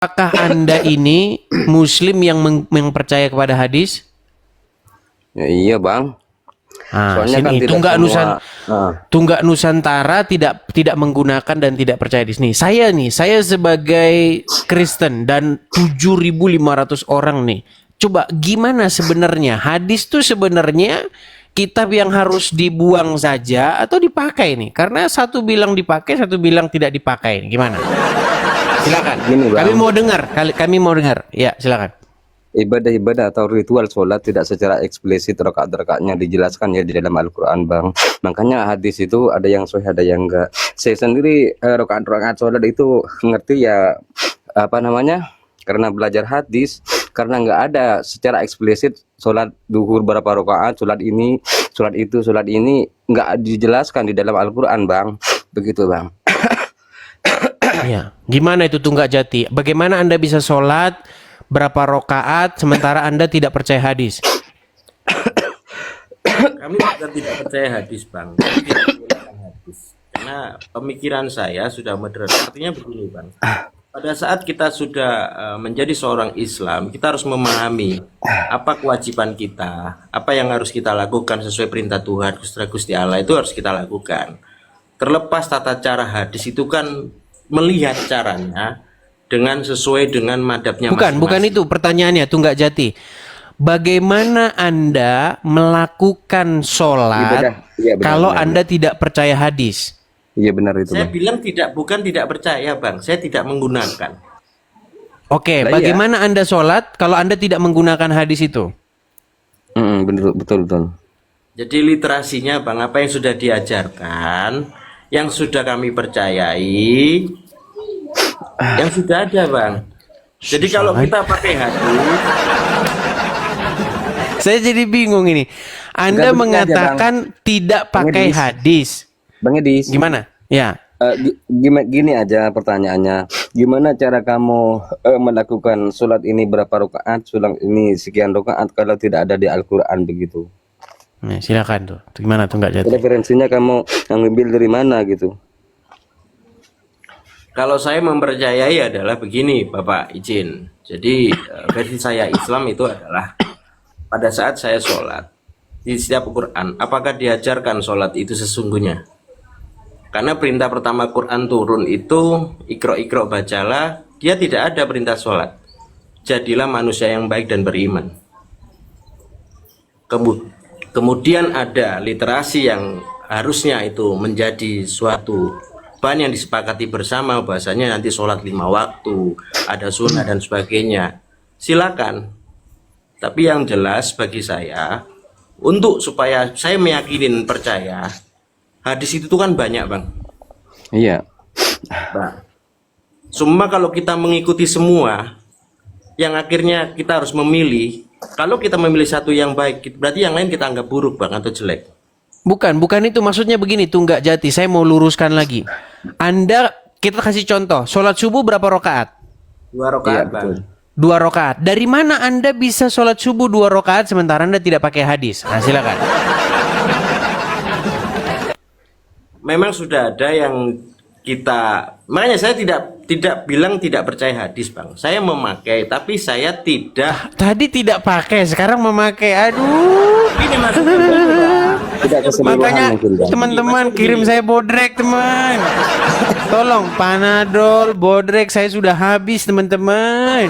Apakah Anda ini Muslim yang percaya kepada hadis? Ya, iya bang. Soalnya kan Sini tidak semua. Tunggak Nusantara tidak menggunakan dan tidak percaya di sini. Saya sebagai Kristen dan 7.500 orang nih. Coba gimana sebenarnya hadis tuh sebenarnya kitab yang harus dibuang saja atau dipakai nih? Karena satu bilang dipakai, satu bilang tidak dipakai. Gimana? Silakan. Gini bang, Kami mau dengar. Ya, silakan. ibadah-ibadah atau ritual sholat tidak secara eksplisit rakaat-rakaatnya dijelaskan ya di dalam Al-Quran bang. Makanya hadis itu ada yang sahih ada yang enggak. Saya sendiri rakaat-rakaat sholat itu ngerti ya apa namanya, karena belajar hadis, karena nggak ada secara eksplisit sholat duhur berapa rakaat, sholat ini, sholat itu, sholat ini nggak dijelaskan di dalam Al-Quran bang. Begitu bang. Ya, gimana itu Tunggak Jati? Bagaimana Anda bisa sholat berapa rokaat sementara Anda tidak percaya hadis? Kami bukan tidak percaya hadis bang, kami tidak menggunakan hadis karena pemikiran saya sudah modern. Artinya begini bang, pada saat kita sudah menjadi seorang Islam, kita harus memahami apa kewajiban kita, apa yang harus kita lakukan sesuai perintah Tuhan Gusti Allah, itu harus kita lakukan. Terlepas tata cara hadis itu kan melihat caranya dengan sesuai dengan madhabnya masing-masing. Bukan itu pertanyaannya Tunggak Jati. Bagaimana Anda melakukan sholat Iya, benar, kalau benar. Anda tidak percaya hadis? Iya benar itu Saya bang. bilang bukan tidak percaya bang, saya tidak menggunakan. Oke, Lah, iya. bagaimana Anda sholat kalau Anda tidak menggunakan hadis itu? Benar, betul. Jadi literasinya bang, apa yang sudah diajarkan, yang sudah kami percayai, yang sudah ada bang. Jadi kalau kita pakai hadis, Saya jadi bingung ini. Anda Enggak, begini aja, mengatakan tidak pakai Edis. hadis. Bang Edis, Gimana? Ya. gini aja pertanyaannya. Gimana cara kamu melakukan sholat ini berapa rakaat, sholat ini sekian rakaat kalau tidak ada di Al-Quran begitu? Nah, silakan tuh. Gimana Tunggak Jati? Referensinya kamu ngambil dari mana gitu? kalau saya mempercayai adalah begini Bapak izin. Jadi versi saya Islam itu adalah pada saat saya sholat di setiap Quran, apakah diajarkan sholat itu sesungguhnya? Karena perintah pertama Quran turun itu ikro bacalah, dia tidak ada perintah sholat. Jadilah manusia yang baik dan beriman. Kemudian ada literasi yang harusnya itu menjadi suatu bahan yang disepakati bersama, bahasanya nanti sholat 5 waktu, ada sunnah dan sebagainya. Silakan. Tapi yang jelas bagi saya, untuk supaya saya meyakinin percaya, hadis itu kan banyak bang. Iya. Nah, semua kalau kita mengikuti semua, yang akhirnya kita harus memilih. Kalau kita memilih satu yang baik, berarti yang lain kita anggap buruk bang atau jelek. Bukan itu maksudnya begini Tunggak Jati. Saya mau luruskan lagi. Kita kasih contoh. Sholat subuh berapa rakaat? 2 rakaat Iya, bang. betul. 2 rakaat. Dari mana Anda bisa sholat subuh 2 rakaat sementara Anda tidak pakai hadis? Nah, silakan. Memang sudah ada yang kita, makanya saya tidak bilang tidak percaya hadis bang. Saya memakai, tapi saya tidak. Tadi tidak pakai, sekarang memakai. Aduh. Ini maksudnya bang. Tidak keseluruhan Makanya mungkin bang. teman-teman kirim saya bodrek teman. Tolong Panadol, bodrek saya sudah habis teman-teman.